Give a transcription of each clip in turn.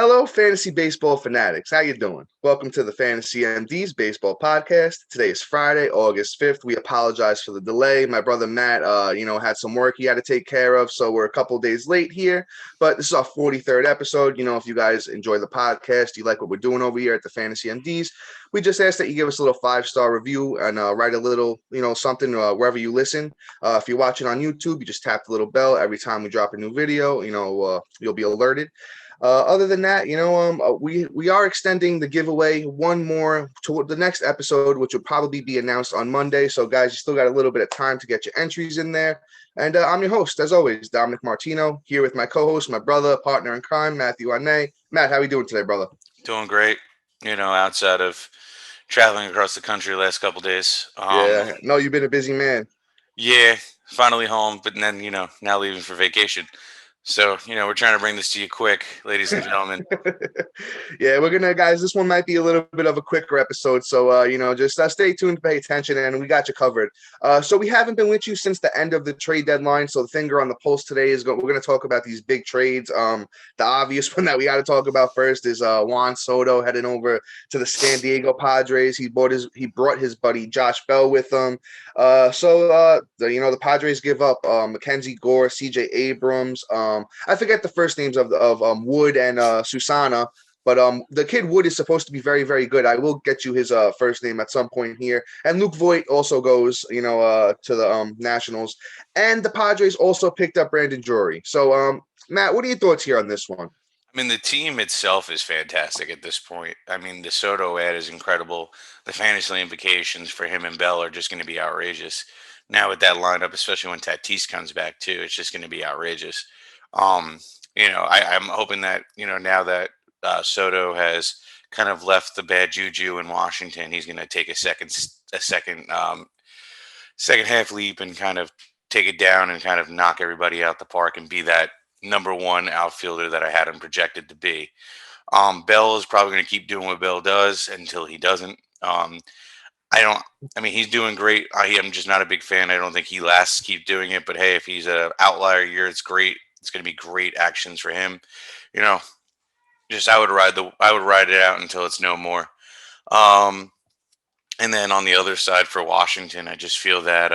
Hello, fantasy baseball fanatics. How you doing? Welcome to the Fantasy MD's Baseball Podcast. Today is Friday, August 5th. We apologize for the delay. My brother Matt, had some work he had to take care of, so we're a couple days late here. But this is our 43rd episode. If you guys enjoy the podcast, you like what we're doing over here at the Fantasy MDs, we just ask that you give us a little 5-star review and write a little, something wherever you listen. If you're watching on YouTube, you just tap the little bell every time we drop a new video. You'll be alerted. Other than that, we are extending the giveaway one more to the next episode, which will probably be announced on Monday. So, guys, you still got a little bit of time to get your entries in there. And I'm your host, as always, Dominic Martino, here with my co-host, my brother, partner in crime, Matthew Arnay. Matt, how are you doing today, brother? Doing great. Outside of traveling across the country the last couple of days. No, you've been a busy man. Yeah, finally home, but then, now leaving for vacation. So, we're trying to bring this to you quick, ladies and gentlemen. Yeah, we're going to, guys, this one might be a little bit of a quicker episode. So, just stay tuned, pay attention, and we got you covered. So we haven't been with you since the end of the trade deadline. So the finger on the pulse today is we're going to talk about these big trades. The obvious one that we got to talk about first is Juan Soto heading over to the San Diego Padres. He brought his buddy Josh Bell with him. The Padres give up Mackenzie Gore, CJ Abrams. I forget the first names of Wood and Susana, but the kid Wood is supposed to be very, very good. I will get you his first name at some point here. And Luke Voit also goes, to the Nationals. And the Padres also picked up Brandon Drury. So, Matt, what are your thoughts here on this one? I mean, the team itself is fantastic at this point. I mean, the Soto ad is incredible. The fantasy implications for him and Bell are just going to be outrageous. Now with that lineup, especially when Tatis comes back too, it's just going to be outrageous. I'm hoping that, now that Soto has kind of left the bad juju in Washington, he's going to take a second half leap and kind of take it down and kind of knock everybody out the park and be that number one outfielder that I had him projected to be. Bell is probably going to keep doing what Bell does until he doesn't. He's doing great. I'm just not a big fan. I don't think he lasts keep doing it, but hey, if he's an outlier year, it's great. It's going to be great actions for him. Just I would ride it out until it's no more. And then on the other side for Washington, I just feel that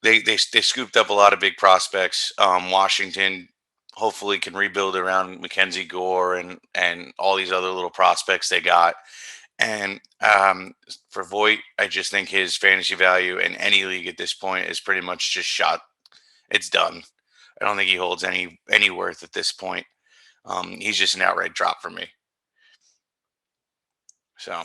they scooped up a lot of big prospects. Washington hopefully can rebuild around Mackenzie Gore and all these other little prospects they got. And for Voit, I just think his fantasy value in any league at this point is pretty much just shot. It's done. I don't think he holds any worth at this point. He's just an outright drop for me. So.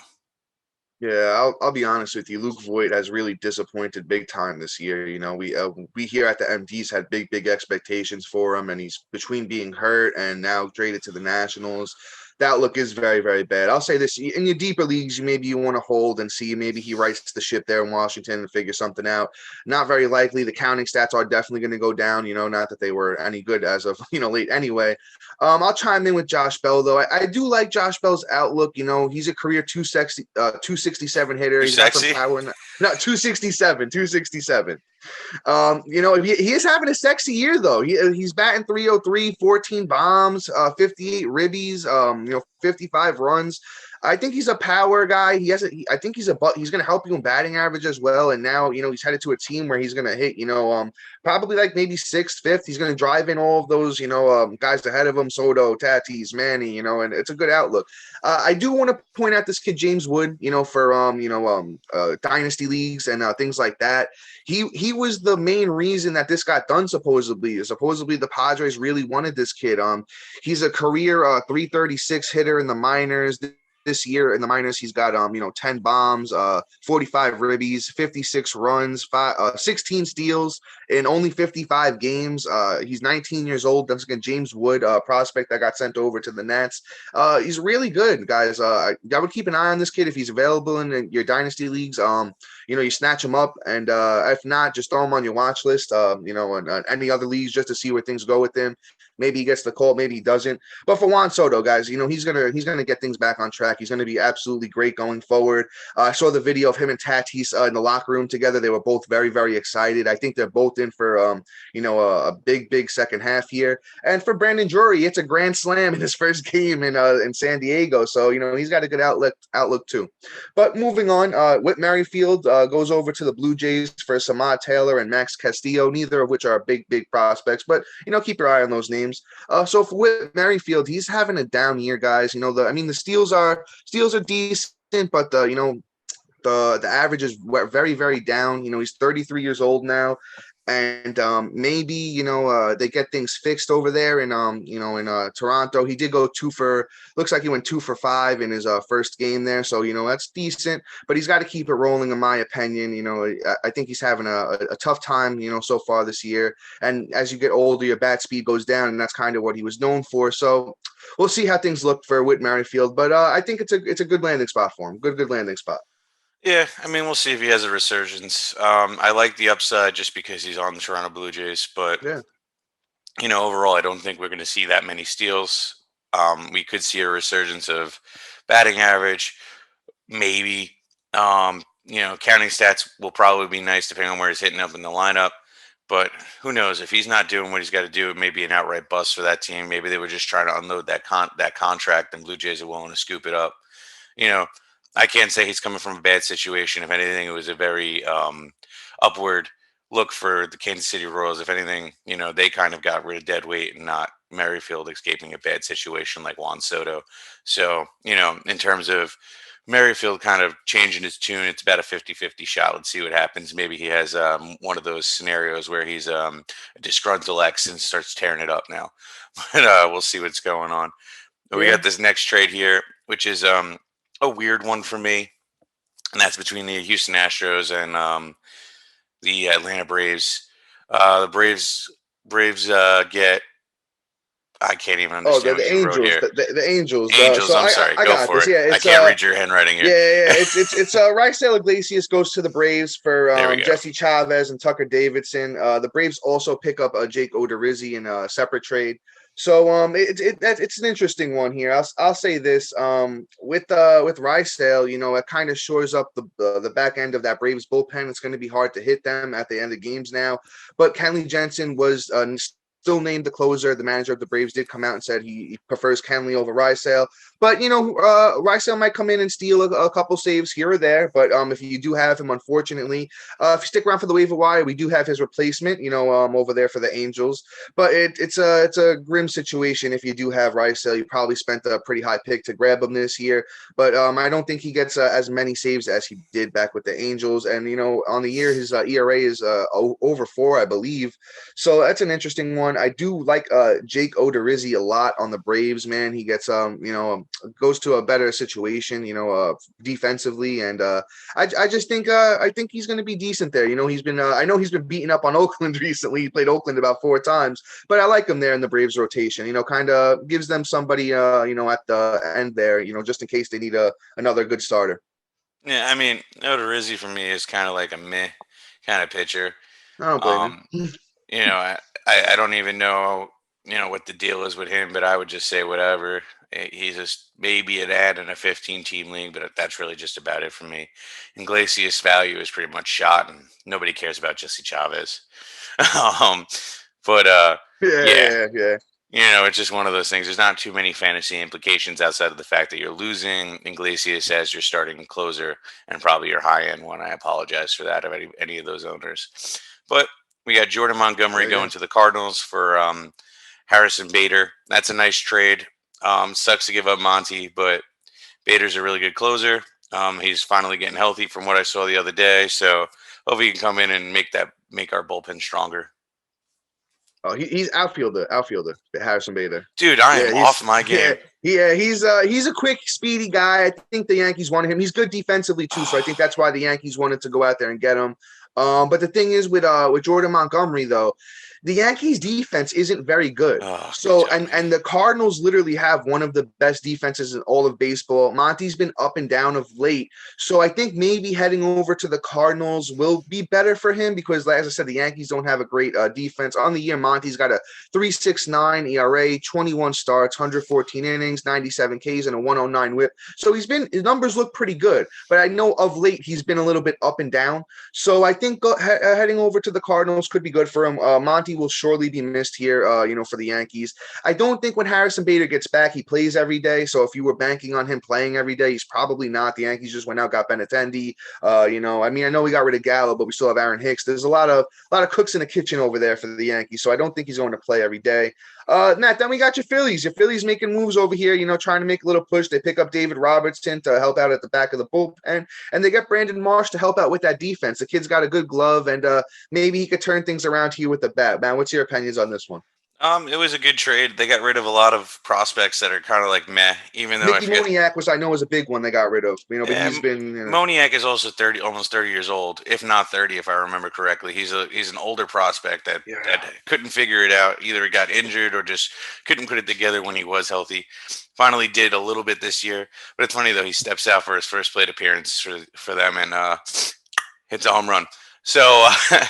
Yeah, I'll be honest with you. Luke Voit has really disappointed big time this year. We here at the MDs had big expectations for him, and he's between being hurt and now traded to the Nationals. The outlook is very, very bad. I'll say this, in your deeper leagues, maybe you want to hold and see. Maybe he rights the ship there in Washington and figure something out. Not very likely. The counting stats are definitely going to go down, not that they were any good as of, late anyway. I'll chime in with Josh Bell, though. I do like Josh Bell's outlook. He's a career 267 hitter. He's got some power. No, 267. He is having a sexy year, though. He's batting 303, 14 bombs, 58 ribbies, 55 runs. I think he's a power guy. I think he's going to help you in batting average as well. And now, he's headed to a team where he's going to hit, probably like maybe 6th, 5th. He's going to drive in all of those, guys ahead of him, Soto, Tatis, Manny, and it's a good outlook. I do want to point out this kid, James Wood, for, dynasty leagues and things like that. He was the main reason that this got done, supposedly. Supposedly the Padres really wanted this kid. He's a career 336 hitter in the minors. This year in the minors, he's got 10 bombs, 45 ribbies, 56 runs, 16 steals in only 55 games. He's 19 years old. That's again James Wood, prospect that got sent over to the Nets. He's really good, guys. I would keep an eye on this kid if he's available in your dynasty leagues. You snatch him up, and if not, just throw him on your watch list. And any other leagues just to see where things go with him. Maybe he gets the call, maybe he doesn't. But for Juan Soto, guys, he's gonna get things back on track. He's gonna be absolutely great going forward. I saw the video of him and Tatis in the locker room together. They were both very, very excited. I think they're both in for a big second half here. And for Brandon Drury, it's a grand slam in his first game in San Diego. So he's got a good outlook too. But moving on, Whit Merrifield goes over to the Blue Jays for Samad Taylor and Max Castillo, neither of which are big prospects. But keep your eye on those names. So for Whit Merrifield, he's having a down year, guys. The steals are decent, but the average is very, very down. He's 33 years old now. And maybe they get things fixed over there in Toronto. He did go looks like he went 2 for 5 in his first game there, so that's decent. But he's got to keep it rolling, in my opinion. I think he's having a tough time so far this year. And as you get older, your bat speed goes down, and that's kind of what he was known for. So we'll see how things look for Whit Merrifield. But I think it's a good landing spot for him. Good landing spot. Yeah, I mean, we'll see if he has a resurgence. I like the upside just because he's on the Toronto Blue Jays, but yeah. Overall, I don't think we're going to see that many steals. We could see a resurgence of batting average, maybe. Counting stats will probably be nice depending on where he's hitting up in the lineup. But who knows? If he's not doing what he's got to do, it may be an outright bust for that team. Maybe they were just trying to unload that contract, and Blue Jays are willing to scoop it up. I can't say he's coming from a bad situation. If anything, it was a very upward look for the Kansas City Royals. If anything, they kind of got rid of dead weight and not Merrifield escaping a bad situation like Juan Soto. So, in terms of Merrifield kind of changing his tune, it's about a 50-50 shot. Let's see what happens. Maybe he has one of those scenarios where he's a disgruntled ex and starts tearing it up now. But we'll see what's going on. But we got this next trade here, which is a weird one for me, and that's between the Houston Astros and the Atlanta Braves. The Braves get. I can't even understand. The Angels. The Angels. Angels. I'm sorry. Go for it. Yeah, I can't read your handwriting here. Yeah. It's Raisel Iglesias goes to the Braves for Jesse Chavez and Tucker Davidson. The Braves also pick up Jake Odorizzi in a separate trade. So it's an interesting one here. I'll say this with Raisel, it kind of shores up the back end of that Braves bullpen. It's going to be hard to hit them at the end of games now. But Kenley Jensen was still named the closer. The manager of the Braves did come out and said he prefers Kenley over Raisel. But, Raisel might come in and steal a couple saves here or there. But if you do have him, unfortunately, if you stick around for the waiver wire, we do have his replacement, over there for the Angels. But it's a grim situation if you do have Raisel. You probably spent a pretty high pick to grab him this year. But I don't think he gets as many saves as he did back with the Angels. And, on the year, his ERA is over 4, I believe. So that's an interesting one. I do like Jake Odorizzi a lot on the Braves, man. He gets, goes to a better situation, defensively. And I just think I think he's going to be decent there. He's been I know he's been beaten up on Oakland recently. He played Oakland about 4 times, but I like him there in the Braves rotation. Kind of gives them somebody, at the end there, just in case they need another good starter. Yeah, I mean, Odorizzi for me is kind of like a meh kind of pitcher. I don't blame him. I don't even know, what the deal is with him, but I would just say whatever. He's just maybe an ad in a 15-team league, but that's really just about it for me. Iglesias' value is pretty much shot, and nobody cares about Jesse Chavez. Yeah. It's just one of those things. There's not too many fantasy implications outside of the fact that you're losing Iglesias as your starting closer and probably your high-end one. I apologize for that of any of those owners. But we got Jordan Montgomery going to the Cardinals for Harrison Bader. That's a nice trade. Sucks to give up Monty, but Bader's a really good closer. He's finally getting healthy from what I saw the other day. So hopefully he can come in and make our bullpen stronger. Oh, he's outfielder, Harrison Bader. Dude, I am off my game. Yeah, he's a quick, speedy guy. I think the Yankees wanted him. He's good defensively too, so I think that's why the Yankees wanted to go out there and get him. But the thing is with Jordan Montgomery though, the Yankees defense isn't very good. Oh, So and the Cardinals literally have one of the best defenses in all of baseball. Monty's been up and down of late. So I think maybe heading over to the Cardinals will be better for him because, as I said, the Yankees don't have a great defense. On the year, Monty's got a 3.69 ERA, 21 starts, 114 innings, 97 Ks, and a 109 whip. So his numbers look pretty good. But I know of late he's been a little bit up and down. So I think heading over to the Cardinals could be good for him. Monty will surely be missed here, for the Yankees. I don't think when Harrison Bader gets back, he plays every day. So if you were banking on him playing every day, he's probably not. The Yankees just went out, got Benintendi. I know we got rid of Gallo, but we still have Aaron Hicks. There's a lot of cooks in the kitchen over there for the Yankees. So I don't think he's going to play every day. Matt, then we got your Phillies. Your Phillies making moves over here, trying to make a little push. They pick up David Robertson to help out at the back of the bullpen, and they get Brandon Marsh to help out with that defense. The kid's got a good glove, and maybe he could turn things around to you with the bat. Man, what's your opinions on this one? It was a good trade. They got rid of a lot of prospects that are kind of like meh, even though Mickey Moniak was a big one they got rid of, but he's been Moniak is also almost 30 years old, if not 30, if I remember correctly. He's an older prospect that couldn't figure it out. Either he got injured or just couldn't put it together when he was healthy. Finally did a little bit this year, but it's funny though, he steps out for his first plate appearance for them and hits a home run. So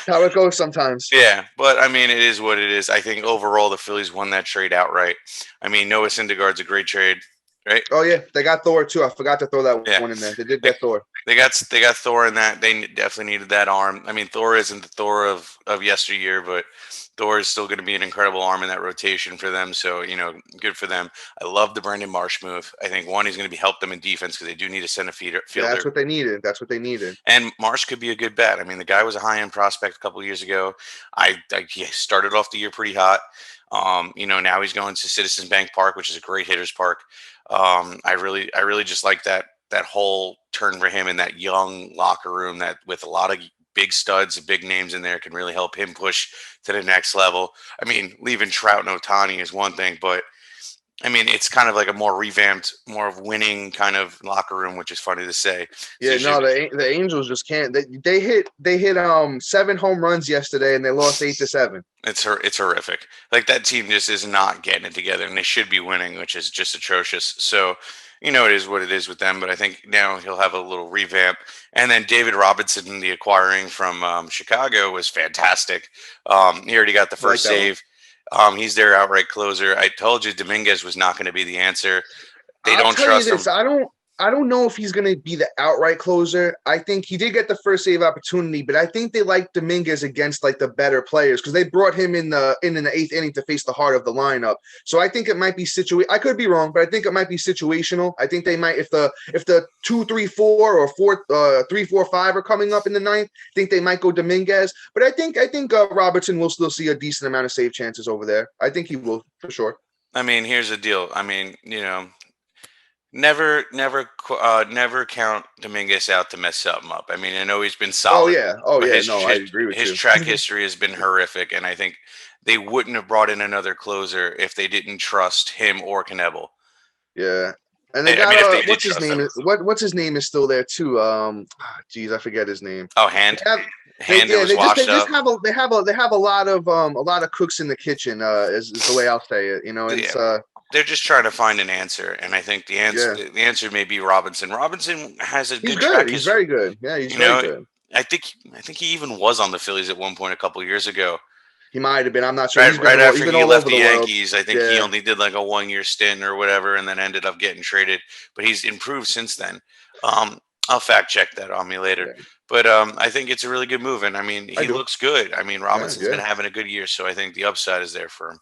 how it goes sometimes. Yeah, but I mean, it is what it is. I think overall the Phillies won that trade outright. I mean, Noah Syndergaard's a great trade, right? Oh yeah, they got Thor too. I forgot to throw that one in there. They did get Thor. They got Thor in that. They definitely needed that arm. I mean, Thor isn't the Thor of yesteryear, but Thor is still going to be an incredible arm in that rotation for them. So, good for them. I love the Brandon Marsh move. I think he's going to help them in defense because they do need a center fielder. Yeah, that's what they needed. And Marsh could be a good bet. I mean, the guy was a high-end prospect a couple of years ago. He started off the year pretty hot. Now he's going to Citizens Bank Park, which is a great hitter's park. I really just like that whole turn for him in that young locker room that with a lot of big studs, big names in there can really help him push to the next level. I mean, leaving Trout and Ohtani is one thing, but I mean, it's kind of like a more revamped, more of winning kind of locker room, which is funny to say. Yeah, the Angels just can't. They hit 7 home runs yesterday, and they lost 8-7. It's horrific. Like that team just is not getting it together, and they should be winning, which is just atrocious. So, it is what it is with them. But I think now he'll have a little revamp. And then David Robinson, the acquiring from Chicago, was fantastic. He already got the first save. He's their outright closer. I told you Dominguez was not going to be the answer. They don't trust him. I don't know if he's going to be the outright closer. I think he did get the first save opportunity, but I think they like Dominguez against like the better players because they brought him in the 8th inning to face the heart of the lineup. So I think it might be I could be wrong, but I think it might be situational. I think they might if the 2, 3, 4 or 4 3, 4, 5 are coming up in the 9th, I think they might go Dominguez. But I think Robertson will still see a decent amount of save chances over there. I think he will for sure. I mean, here's the deal. I mean, Never count Dominguez out to mess something up. I mean, I know he's been solid. Oh yeah. I agree with you. His track history has been horrific, and I think they wouldn't have brought in another closer if they didn't trust him or Knebel. Yeah, and they got what's his name? What's his name is still there too. I forget his name. Oh, Hand. They have a lot of cooks in the kitchen. Is the way I'll say it. It's they're just trying to find an answer, and I think the answer may be Robinson. Robinson has a good track. He's very good. Yeah, he's very good. I think he even was on the Phillies at one point a couple of years ago. He might have been. I'm not sure. Right after he left the Yankees, I think he only did like a 1-year stint or whatever, and then ended up getting traded. But he's improved since then. I'll fact check that on me later. Yeah. But I think it's a really good move, and I mean he looks good. I mean Robinson's been having a good year, so I think the upside is there for him.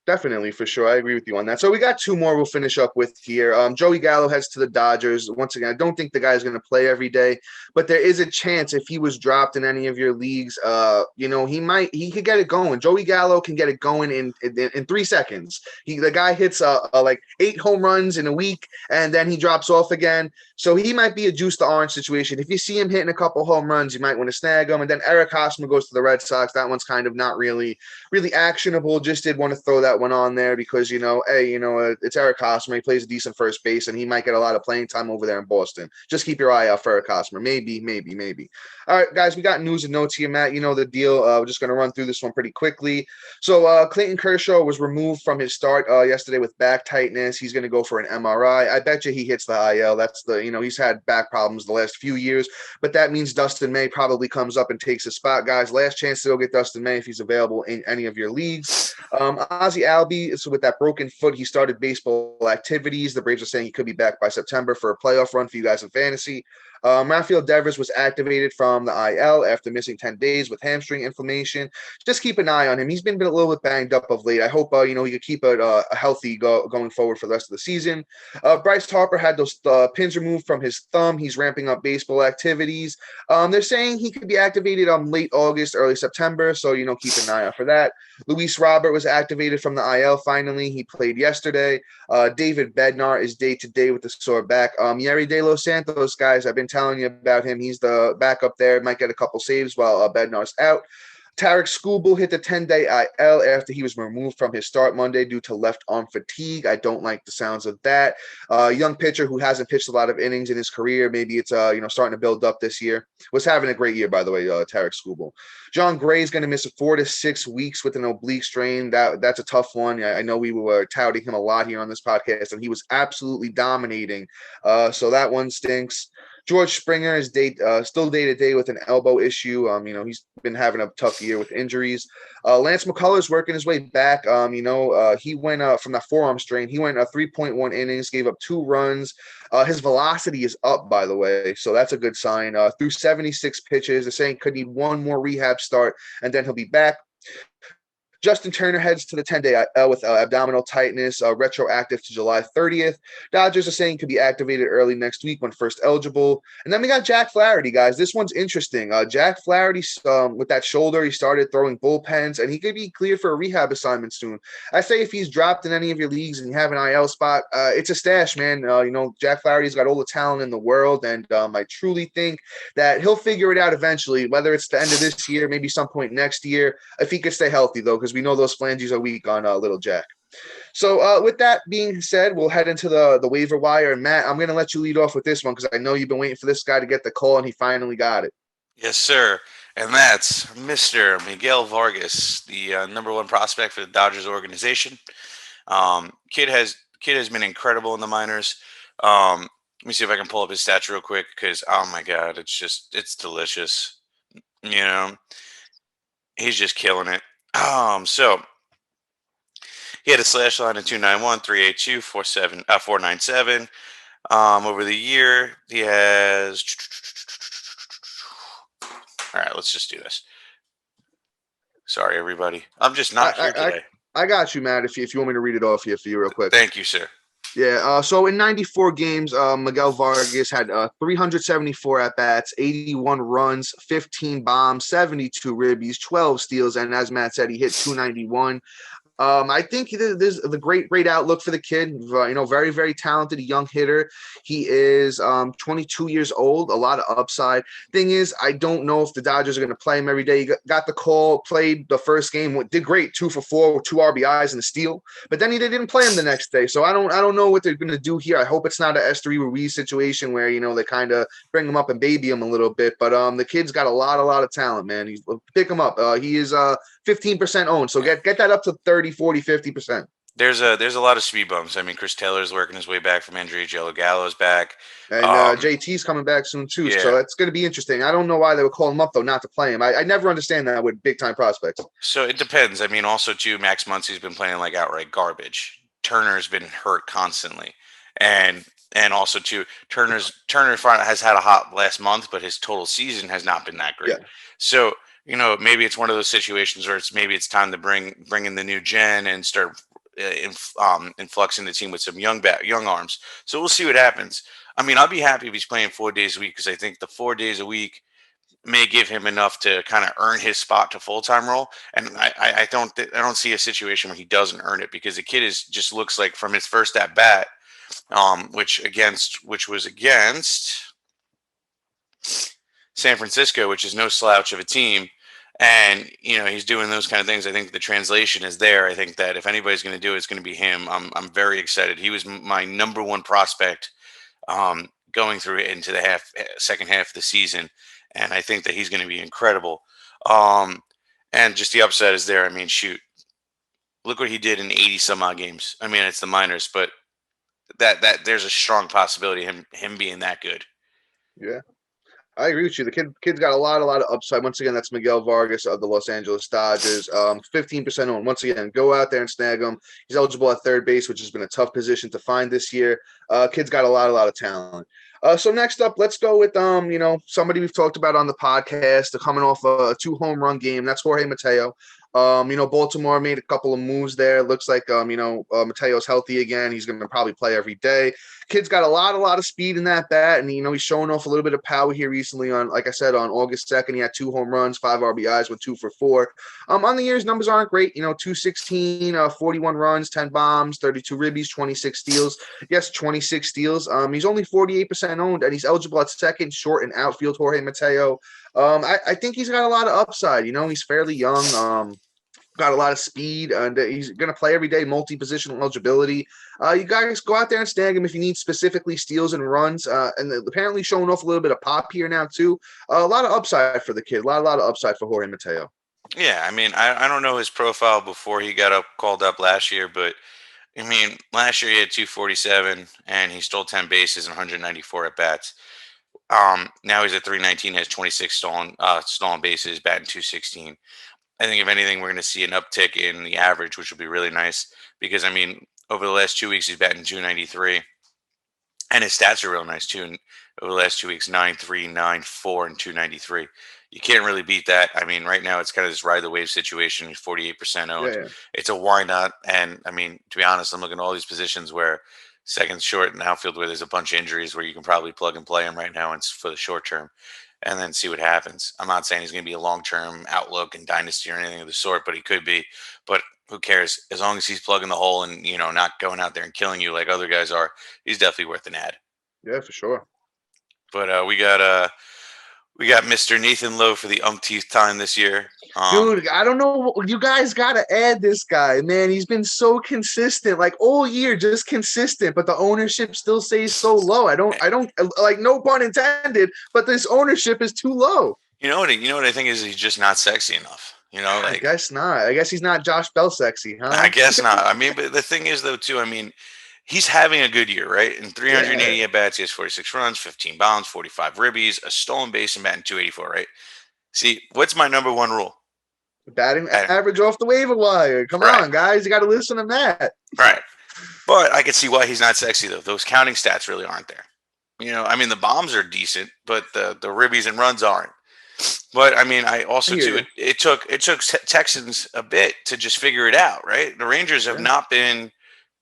Definitely, for sure. I agree with you on that. So we got 2 more we'll finish up with here. Joey Gallo heads to the Dodgers. Once again, I don't think the guy's going to play every day, but there is a chance if he was dropped in any of your leagues, he could get it going. Joey Gallo can get it going in 3 seconds. The guy hits like 8 home runs in a week, and then he drops off again. So he might be a juice to orange situation. If you see him hitting a couple home runs, you might want to snag him. And then Eric Hosmer goes to the Red Sox. That one's kind of not really actionable. Just did want to throw that went on there because, it's Eric Hosmer. He plays a decent first base, and he might get a lot of playing time over there in Boston. Just keep your eye out for Eric Hosmer. Maybe. All right, guys, we got news and notes here, Matt. You know the deal. We're just going to run through this one pretty quickly. So Clayton Kershaw was removed from his start yesterday with back tightness. He's going to go for an MRI. I bet you he hits the IL. That's he's had back problems the last few years, but that means Dustin May probably comes up and takes his spot, guys. Last chance to go get Dustin May if he's available in any of your leagues. Ozzie Albies, so with that broken foot, he started baseball activities. The Braves are saying he could be back by September for a playoff run for you guys in fantasy. Rafael Devers was activated from the IL after missing 10 days with hamstring inflammation. Just keep an eye on him. He's been a little bit banged up of late. I hope he could keep it healthy going forward for the rest of the season. Bryce Harper had those pins removed from his thumb. He's ramping up baseball activities. They're saying he could be activated late August, early September, so keep an eye out for that. Luis Robert was activated from the IL finally. He played yesterday. David Bednar is day-to-day with the sore back. Yeri De Los Santos, guys, I've been telling you about him. He's the backup there. Might get a couple saves while Bednar's out. Tarek Skubal hit the 10-day IL after he was removed from his start Monday due to left arm fatigue. I don't like the sounds of that. Young pitcher who hasn't pitched a lot of innings in his career. Maybe it's starting to build up this year. Was having a great year, by the way, Tarek Skubal. John Gray is going to miss 4 to 6 weeks with an oblique strain. That's a tough one. I know we were touting him a lot here on this podcast, and he was absolutely dominating. So that one stinks. George Springer is still day-to-day with an elbow issue. He's been having a tough year with injuries. Lance McCullers working his way back. He went from that forearm strain. He went 3.1 innings, gave up 2 runs. His velocity is up, by the way, so that's a good sign. Through 76 pitches, they're saying could need one more rehab start, and then he'll be back. Justin Turner heads to the 10-day IL with abdominal tightness, retroactive to July 30th. Dodgers are saying could be activated early next week when first eligible. And then we got Jack Flaherty, guys. This one's interesting. Jack Flaherty, with that shoulder, he started throwing bullpens, and he could be cleared for a rehab assignment soon. I say if he's dropped in any of your leagues and you have an IL spot, it's a stash, man. Jack Flaherty's got all the talent in the world, and I truly think that he'll figure it out eventually, whether it's the end of this year, maybe some point next year, if he could stay healthy, though, because we know those phalanges are weak on little Jack. So with that being said, we'll head into the waiver wire. And Matt, I'm going to let you lead off with this one because I know you've been waiting for this guy to get the call, and he finally got it. Yes, sir. And that's Mr. Miguel Vargas, the number 1 prospect for the Dodgers organization. Kid has been incredible in the minors. Let me see if I can pull up his stats real quick because, oh my God, it's delicious. He's just killing it. So he had a slash line of 291, 382, 497. Over the year, he has. All right, let's just do this. Sorry, everybody. I'm just not here today. I got you, Matt. If you want me to read it off here for you real quick. Thank you, sir. Yeah, so in 94 games, Miguel Vargas had 374 at-bats, 81 runs, 15 bombs, 72 ribbies, 12 steals, and as Matt said, he hit 291. I think there's the great outlook for the kid. Very, very talented young hitter. He is 22 years old, a lot of upside. Thing is, I don't know if the Dodgers are going to play him every day. He got the call, played the first game, did great, 2 for 4 with 2 RBIs and a steal. But then they didn't play him the next day. So I don't know what they're going to do here. I hope it's not an Esther Ruiz situation where they kind of bring him up and baby him a little bit. But the kid's got a lot of talent, man. Pick him up. He is 15% owned. So get that up to 30, 40, 50%. There's a lot of speed bumps. I mean, Chris Taylor's working his way back from injury. Joe Gallo's back. And JT's coming back soon, too. Yeah. So that's going to be interesting. I don't know why they would call him up, though, not to play him. I never understand that with big-time prospects. So it depends. I mean, also, too, Max Muncy's been playing like outright garbage. Turner's been hurt constantly. And also, too, Turner has had a hot last month, but his total season has not been that great. Yeah. So, maybe it's one of those situations where it's time to bring in the new gen and start influxing the team with some young arms. So we'll see what happens. I mean, I'll be happy if he's playing 4 days a week because I think the 4 days a week may give him enough to kind of earn his spot to full-time role. And I don't see a situation where he doesn't earn it because the kid just looks like from his first at bat, which was against San Francisco, which is no slouch of a team. And, he's doing those kind of things. I think the translation is there. I think that if anybody's going to do it, it's going to be him. I'm very excited. He was my number one prospect going through into the second half of the season. And I think that he's going to be incredible. Um, and just the upside is there. I mean, shoot, look what he did in 80 some odd games. I mean, it's the minors, but that there's a strong possibility of him being that good. Yeah. I agree with you. The kid's got a lot of upside. Once again, that's Miguel Vargas of the Los Angeles Dodgers. 15% owned. Once again, go out there and snag him. He's eligible at third base, which has been a tough position to find this year. Kid's got a lot of talent. So next up, let's go with somebody we've talked about on the podcast, coming off a 2 home run game. That's Jorge Mateo. Baltimore made a couple of moves there. Looks like Mateo's healthy again. He's going to probably play every day. Kid's got a lot of speed in that bat, and he's showing off a little bit of power here recently. Like I said, on August 2nd, he had 2 home runs, 5 RBIs, with 2 for 4. On the year's numbers aren't great. 216, 41 runs, 10 bombs, 32 ribbies, 26 steals. Yes, 26 steals. He's only 48% owned, and he's eligible at second, short, and outfield. Jorge Mateo. I think he's got a lot of upside. He's fairly young. Got a lot of speed, and he's going to play every day, multi-positional eligibility. You guys go out there and snag him if you need specifically steals and runs, and apparently showing off a little bit of pop here now too. A lot of upside for the kid, a lot of upside for Jorge Mateo. Yeah, I mean, I don't know his profile before he got called up last year, but I mean, last year he had 247 and he stole 10 bases and 194 at bats. Now he's at 319, has 26 stolen bases, batting 216. I think if anything, we're going to see an uptick in the average, which will be really nice because, I mean, over the last 2 weeks, he's batting 293. And his stats are real nice, too. And over the last 2 weeks, 9.3, 9.4, and 293. You can't really beat that. I mean, right now, it's kind of this ride the wave situation. He's 48% owned. Yeah. It's a why not? And, I mean, to be honest, I'm looking at all these positions where second, short, and outfield where there's a bunch of injuries where you can probably plug and play him right now and for the short term and then see what happens. I'm not saying he's going to be a long-term outlook and dynasty or anything of the sort, but he could be. But who cares? As long as he's plugging the hole and, not going out there and killing you like other guys are, he's definitely worth an ad. Yeah, for sure. But we got Mr. Nathan Lowe for the umpteenth time this year. Dude, I don't know. You guys got to add this guy, man. He's been so consistent, like all year, just consistent. But the ownership still stays so low. I don't like, no pun intended, but this ownership is too low. You know what I think is he's just not sexy enough. I guess not. I guess he's not Josh Bell sexy, huh? I guess not. I mean, but the thing is, though, too, I mean, he's having a good year, right? In 380 at bats, he has 46 runs, 15 bombs, 45 ribbies, a stolen base, and batting 284, right? See, what's my number one rule? Batting average off the waiver wire. Come on, guys. You got to listen to that. Right. But I can see why he's not sexy, though. Those counting stats really aren't there. I mean, the bombs are decent, but the ribbies and runs aren't. But, I mean, I also, too, it took Texans a bit to just figure it out, right? The Rangers have not been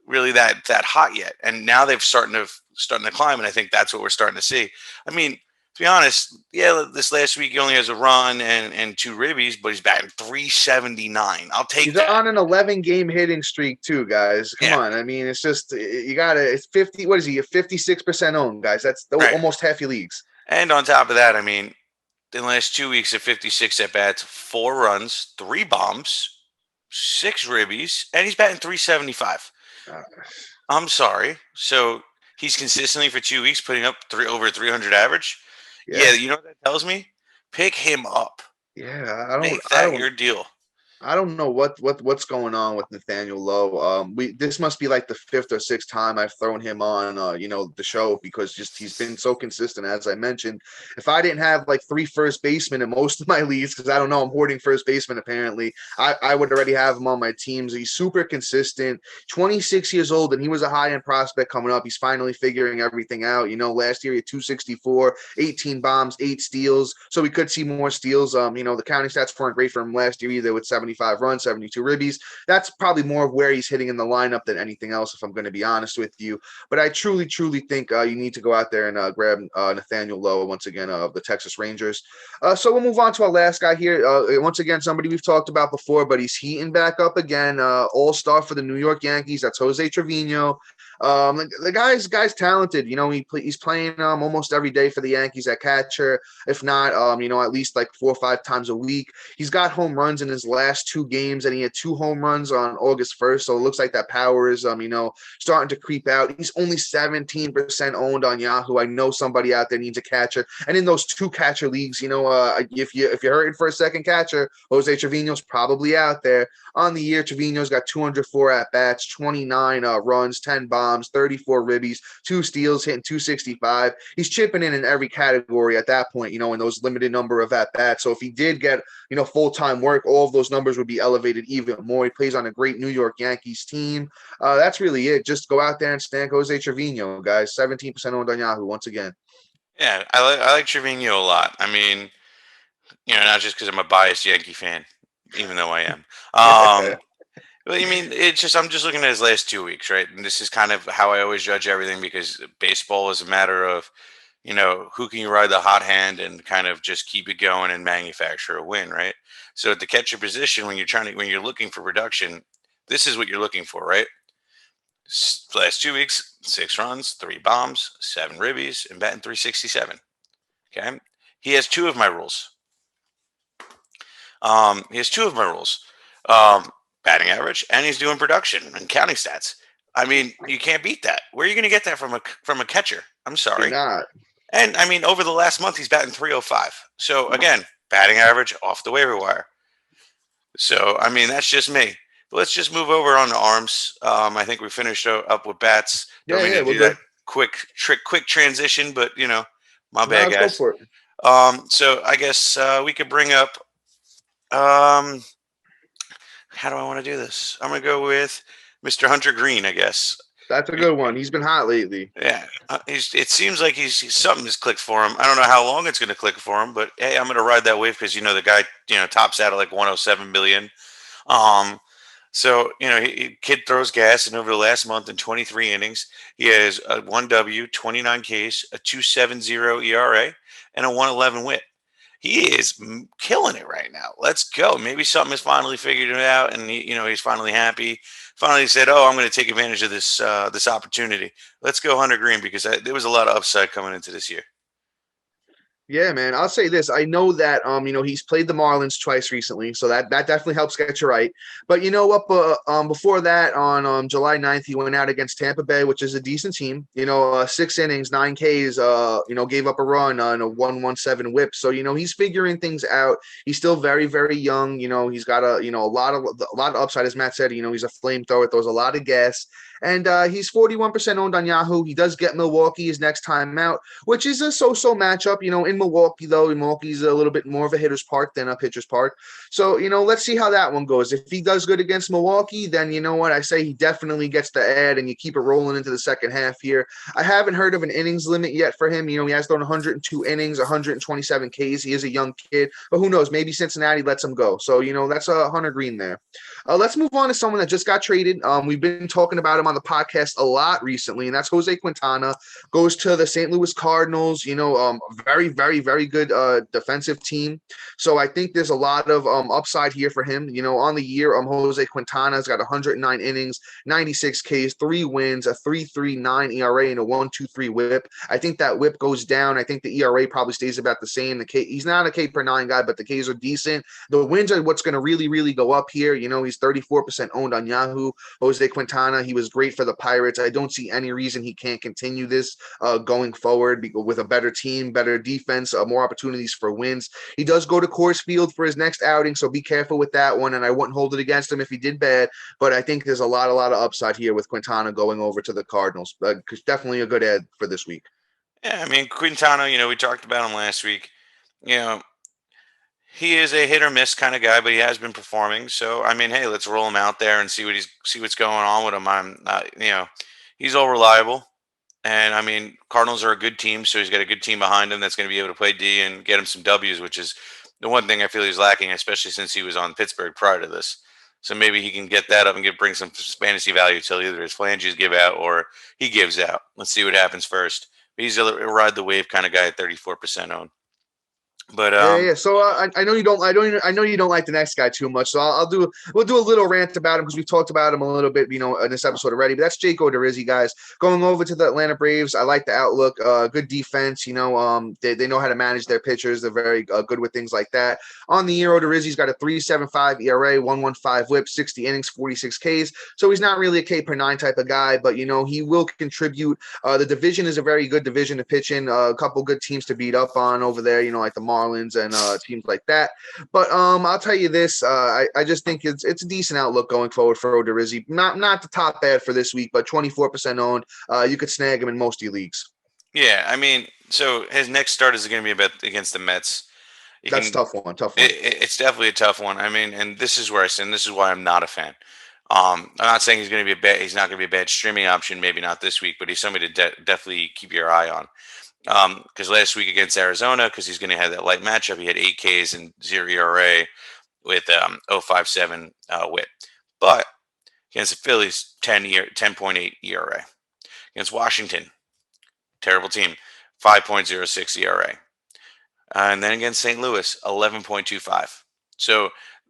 really that hot yet. And now they've starting to climb, and I think that's what we're starting to see. I mean, to be honest, this last week he only has a run and 2 ribbies, but he's batting 379. I'll take that. He's on an 11-game hitting streak too, guys. Come on. I mean, it's just it's 50. What is he? 56% owned, guys. That's almost half your leagues. And on top of that, I mean, in the last 2 weeks at 56 at bats, 4 runs, 3 bombs, 6 ribbies, and he's batting 375. I'm sorry. So he's consistently for 2 weeks putting up over 300 average. Yeah, you know what that tells me? Pick him up. Yeah, Make that your deal. I don't know what's going on with Nathaniel Lowe. This must be like the 5th or 6th time I've thrown him on the show, because he's been so consistent. As I mentioned, if I didn't have like 3 first basemen in most of my leagues, because I don't know, I'm hoarding first baseman apparently, I would already have him on my teams. He's super consistent, 26 years old, and he was a high-end prospect coming up. He's finally figuring everything out. Last year he had 264, 18 bombs, 8 steals, so we could see more steals. The counting stats weren't great for him last year either, with 75 runs, 72 ribbies. That's probably more of where he's hitting in the lineup than anything else, if I'm going to be honest with you. But I truly think you need to go out there and grab Nathaniel Lowe once again of the Texas Rangers. So we'll move on to our last guy here. Once again, somebody we've talked about before, but he's heating back up again. All-star for the New York Yankees. That's Jose Trevino. The guy's talented. He's playing almost every day for the Yankees at catcher. If not, at least like 4 or 5 times a week. He's got home runs in his last 2 games, and he had 2 home runs on August 1st. So it looks like that power is starting to creep out. He's only 17% owned on Yahoo. I know somebody out there needs a catcher, and in those 2 catcher leagues, if you're hurting for a second catcher, Jose Trevino's probably out there. On the year, Trevino's got 204 at bats, 29 runs, 10 bombs, 34 ribbies, 2 steals, hitting 265. He's chipping in every category at that point, in those limited number of at bats. So if he did get, full-time work, all of those numbers would be elevated even more. He plays on a great New York Yankees team. That's really it. Just go out there and stank Jose Trevino, guys. 17% owned on Yahoo once again. Yeah, I like Trevino a lot. I mean, not just because I'm a biased Yankee fan, even though I am. Well, I mean, I'm just looking at his last 2 weeks, right? And this is kind of how I always judge everything, because baseball is a matter of, who can you ride the hot hand and kind of just keep it going and manufacture a win, right? So at the catcher position, when you're looking for production, this is what you're looking for, right? Last 2 weeks, 6 runs, 3 bombs, 7 ribbies, and batting 367. Okay. He has two of my rules. Batting average, and he's doing production and counting stats. I mean, you can't beat that. Where are you going to get that from a catcher? I'm sorry. You're not. And I mean, over the last month, he's batting 305. So again, batting average off the waiver wire. So I mean, that's just me. Let's just move over on the arms. I think we finished up with bats. Don't mean to do that quick transition, but my bad, guys. Go for it. So I guess we could bring up. How do I want to do this? I'm going to go with Mr. Hunter Green, I guess. That's a good one. He's been hot lately. Yeah. It seems like something has clicked for him. I don't know how long it's going to click for him, but hey, I'm going to ride that wave because, the guy, tops out at like 107 billion. So, kid throws gas, and over the last month in 23 innings, he has a 1W, 29 Ks, a 2.70 ERA, and a 1.11 WHIP. He is killing it right now. Let's go. Maybe something has finally figured it out, and he's finally happy. Finally said, "Oh, I'm going to take advantage of this opportunity." Let's go, Hunter Green, because there was a lot of upside coming into this year. Yeah, man. I'll say this. I know that he's played the Marlins twice recently, so that definitely helps get you right. But you know what? Before that, on July 9th, he went out against Tampa Bay, which is a decent team. 6 innings, 9 Ks. Gave up a run on a 1.17 WHIP. So he's figuring things out. He's still very, very young. He's got a lot of upside, as Matt said. He's a flamethrower. Throws a lot of gas. And he's 41% owned on Yahoo. He does get Milwaukee his next time out, which is a so-so matchup. In Milwaukee, though, Milwaukee's a little bit more of a hitter's park than a pitcher's park. So, let's see how that one goes. If he does good against Milwaukee, then you know what? I say he definitely gets the ad, and you keep it rolling into the second half here. I haven't heard of an innings limit yet for him. He has thrown 102 innings, 127 Ks. He is a young kid, but who knows? Maybe Cincinnati lets him go. So, that's a Hunter Green there. Let's move on to someone that just got traded. We've been talking about him on the podcast a lot recently, and that's Jose Quintana. Goes to the St. Louis Cardinals. Very, very, very good defensive team. So I think there's a lot of upside here for him. On the year, Jose Quintana's got 109 innings, 96 Ks, 3 wins, a 3.39 ERA, and a 1.23 WHIP. I think that WHIP goes down. I think the ERA probably stays about the same. He's not a K per 9 guy, but the Ks are decent. The wins are what's going to really, really go up here. He's 34% owned on Yahoo. Jose Quintana, he was great for the Pirates. I don't see any reason he can't continue this going forward with a better team, better defense, more opportunities for wins. He does go to Coors Field for his next outing, so be careful with that one, and I wouldn't hold it against him if he did bad, but I think there's a lot of upside here with Quintana going over to the Cardinals. Definitely a good ad for this week. Yeah, I mean, Quintana, we talked about him last week. He is a hit or miss kind of guy, but he has been performing. So, I mean, hey, let's roll him out there and see what's going on with him. He's all reliable. And I mean, Cardinals are a good team, so he's got a good team behind him that's going to be able to play D and get him some W's, which is the one thing I feel he's lacking, especially since he was on Pittsburgh prior to this. So maybe he can get that up and bring some fantasy value till either his phalanges give out or he gives out. Let's see what happens first. But he's a ride the wave kind of guy at 34% owned. But Yeah. So I know you don't. I know you don't like the next guy too much. So We'll do a little rant about him because we've talked about him a little bit, in this episode already. But that's Jake Odorizzi, guys. Going over to the Atlanta Braves. I like the outlook. Good defense. They know how to manage their pitchers. They're very good with things like that. On the year, Odorizzi's got a 3.75 ERA, 1.15 WHIP, 60 innings, 46 Ks. So he's not really a K per nine type of guy, but he will contribute. The division is a very good division to pitch in. A couple good teams to beat up on over there. Like the Marlins and teams like that. But I'll tell you this: I just think it's a decent outlook going forward for Odorizzi. Not the top ad for this week, but 24% owned. You could snag him in most of your leagues. yeah, I mean, so his next start is going to be against the Mets. You That's a can. tough one. Tough one. It's definitely a tough one. I mean, and this is where I say, and this is why I'm not a fan. I'm not saying he's going to be a bad. He's not going to be a bad streaming option. Maybe not this week, but he's somebody to definitely keep your eye on. Because last week against Arizona, because he's going to have that light matchup, he had 8 Ks and 0 ERA with 0.57 WHIP. But against the Phillies, 10.8 ERA. Against Washington, terrible team, 5.06 ERA. And then against St. Louis, 11.25. So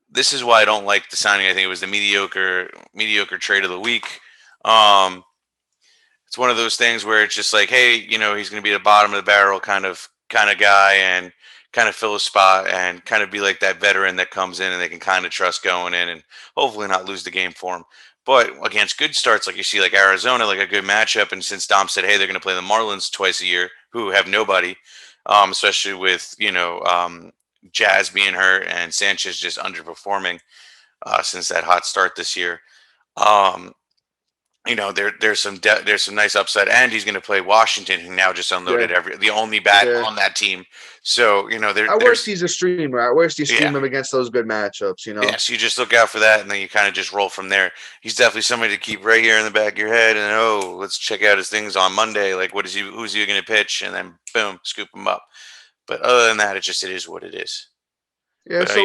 this is why I don't like the signing. I think it was the mediocre trade of the week. It's one of those things where it's just like, hey, he's going to be the bottom of the barrel kind of guy and kind of fill a spot and kind of be like that veteran that comes in and they can kind of trust going in and hopefully not lose the game for him. But against good starts, like you see, like Arizona, like a good matchup. And since Dom said, hey, they're going to play the Marlins twice a year, who have nobody, especially with, Jazz being hurt and Sanchez just underperforming since that hot start this year. Um, there's some nice upside, and he's going to play Washington, who now just unloaded Yeah. the only bat Yeah. on that team. So At worst, he's a streamer. At worst, you stream yeah. him against those good matchups. Yeah, so you just look out for that, and then you kind of just roll from there. He's definitely somebody to keep right here in the back of your head, and let's check out his things on Monday. Like, who's he going to pitch, and then boom, scoop him up. But other than that, it is what it is. Yeah, But so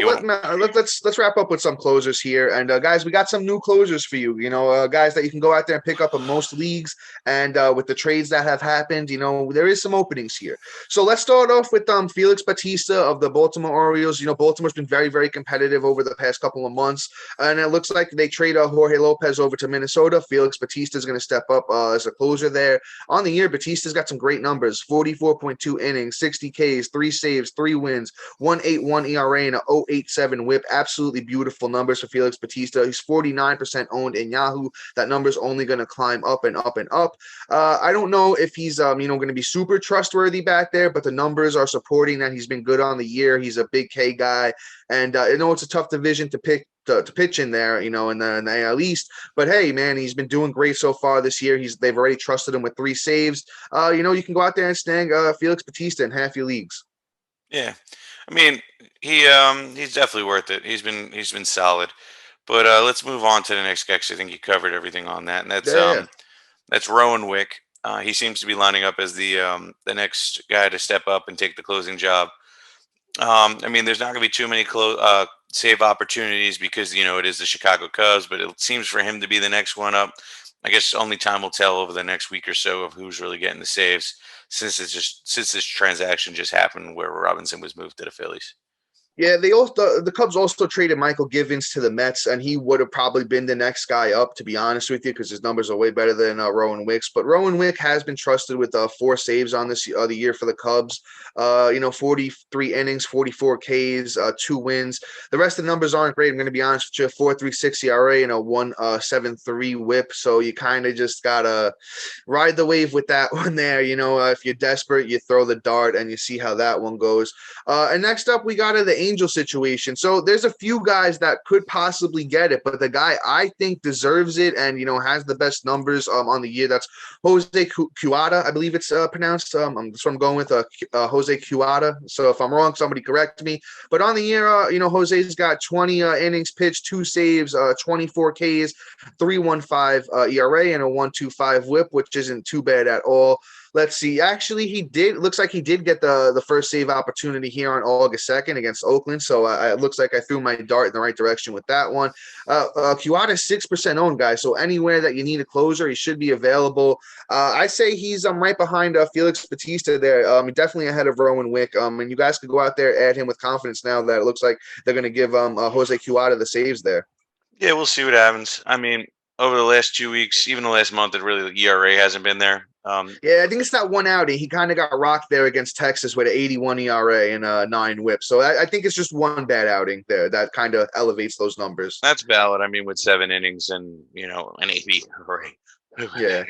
let's wrap up with some closers here, and guys, we got some new closers for you. Guys that you can go out there and pick up in most leagues, and with the trades that have happened, there is some openings here. So let's start off with Felix Batista of the Baltimore Orioles. Baltimore's been very, very competitive over the past couple of months, and it looks like they trade Jorge Lopez over to Minnesota. Felix Batista is going to step up as a closer there. On the year, Batista's got some great numbers: 44.2 innings, 60 Ks, 3 saves, 3 wins, 1.81 ERA. And a 0.87 WHIP. Absolutely beautiful numbers for Felix Batista. He's 49% owned in Yahoo. That number's only going to climb up and up and up. I don't know if he's going to be super trustworthy back there, but the numbers are supporting that he's been good on the year. He's a big K guy, and I know it's a tough division to pick. To pitch in there, in the AL East. But hey, man, he's been doing great so far this year. They've already trusted him with 3 saves. You can go out there and snag Felix Batista in half your leagues. Yeah, I mean, he's definitely worth it. He's been solid. But let's move on to the next guy because I think you covered everything on that, and Yeah. that's Rowan Wick. He seems to be lining up as the next guy to step up and take the closing job. I mean, there's not going to be too many save opportunities because it is the Chicago Cubs, but it seems for him to be the next one up. I guess only time will tell over the next week or so of who's really getting the saves since this transaction just happened where Robinson was moved to the Phillies. Yeah, the Cubs also traded Michael Givens to the Mets, and he would have probably been the next guy up, to be honest with you, because his numbers are way better than Rowan Wick's. But Rowan Wick has been trusted with 4 saves on this the year for the Cubs. 43 innings, 44 Ks, 2 wins. The rest of the numbers aren't great. I'm going to be honest with you: 4.36 ERA and a 1.73 WHIP. So you kind of just gotta ride the wave with that one there. If you're desperate, you throw the dart and you see how that one goes. And next up, we got the Angel situation. So there's a few guys that could possibly get it, but the guy I think deserves it and has the best numbers on the year, that's Jose Cuada, I believe it's pronounced. That's what I'm going with, Jose Cuada. So if I'm wrong, somebody correct me. But on the year, Jose's got 20 innings pitched, 2 saves, 24 Ks, 3.15 ERA, and a 1.25 WHIP, which isn't too bad at all. Let's see. Actually, he did. Looks like he did get the first save opportunity here on August 2nd against Oakland. So it looks like I threw my dart in the right direction with that one. Kiwata is 6% owned, guys. So anywhere that you need a closer, he should be available. I say he's right behind Felix Batista there. Definitely ahead of Rowan Wick. And you guys could go out there, add him with confidence now that it looks like they're going to give Jose Kiwata the saves there. Yeah, we'll see what happens. I mean, over the last 2 weeks, even the last month, it really the ERA hasn't been there. Yeah, I think it's that one outing. He kind of got rocked there against Texas with an 81 ERA and a 9 WHIP. So I think it's just one bad outing there that kind of elevates those numbers. That's valid. I mean, with 7 innings and an 80 ERA. Yeah.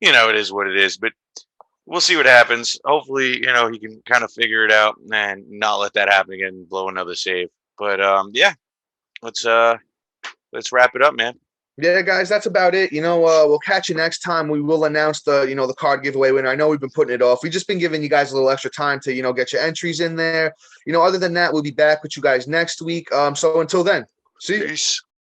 It is what it is. But we'll see what happens. Hopefully, he can kind of figure it out and not let that happen again and blow another save. But let's wrap it up, man. Yeah, guys, that's about it. We'll catch you next time. We will announce the card giveaway winner. I know we've been putting it off. We've just been giving you guys a little extra time to, get your entries in there. Other than that, we'll be back with you guys next week. So until then, see you. Peace.